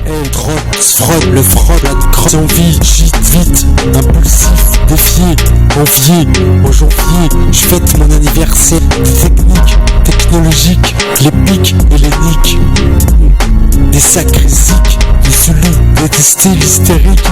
Elle drogue, se frotte, le frotte, la crotte, envie, gîte, vite, impulsif, défié, envié, en janvier, je fête mon anniversaire, des techniques, technologiques, les pics et les niques, des sacrés zics, les Zoulous, détester l'hystérique,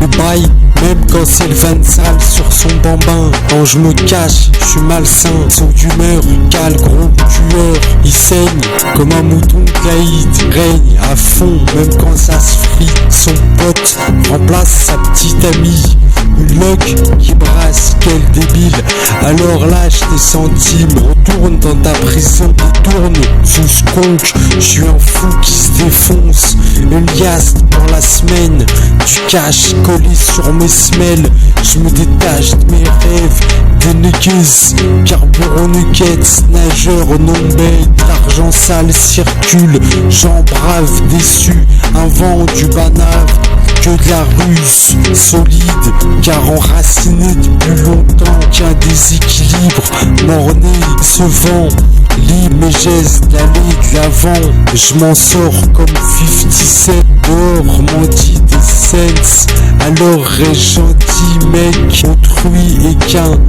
le bail, même quand c'est le van sale sur son bambin. Quand je me cache, je suis malsain, son d'humeur, cale gros tueur, il saigne comme un mouton caïd, règne à fond, même quand ça se frite. Son pote remplace sa petite amie, une loque qui brasse, quel débile. Alors lâche tes centimes, retourne dans ta prison, détourne sous ce conque. Je suis un fou qui se défonce, une liasse pour la semaine, du cash collé sur mes semelles. Je me détache de mes rêves, des nuggets, carburant nuggets, nageur non bête, l'argent sale circule, j'en brave déçu, un vent du banave, que de la ruse, solide, car enraciné depuis longtemps, qu'un déséquilibre, morné, ce vent, lit mes gestes d'aller de l'avant, je m'en sors comme 57, dehors m'en dit des sens, alors reste gentil mec, autrui est qu'un homme,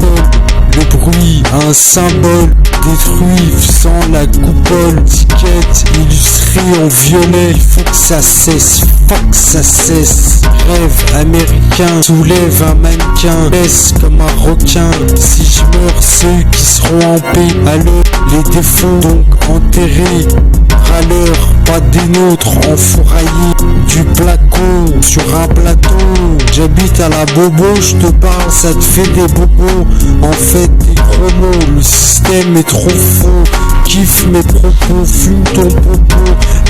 le bruit, un symbole, détruit, faisant la coupole, ticket illustré en violet, il faut que ça cesse, fuck ça cesse, rêve américain, soulève un mannequin, laisse comme un requin, si je meurs ceux qui seront en paix, alors les défauts donc enterrés, râleurs, pas des nôtres, enfouraillés, du placo sur un plateau, j'habite à la bobo, je te parle, ça te fait des bobos, en fait des gros mots, le système est trop faux, kiffe mes propos, fume ton popo,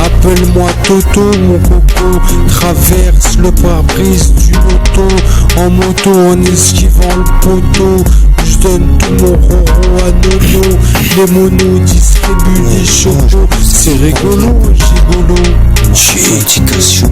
appelle-moi Toto mon coco, traverse le pare-brise du auto, en moto en esquivant le poteau, je donne tout mon roro à Nono, les monos distribuent des chocos, c'est rigolo, gigolo. Revendication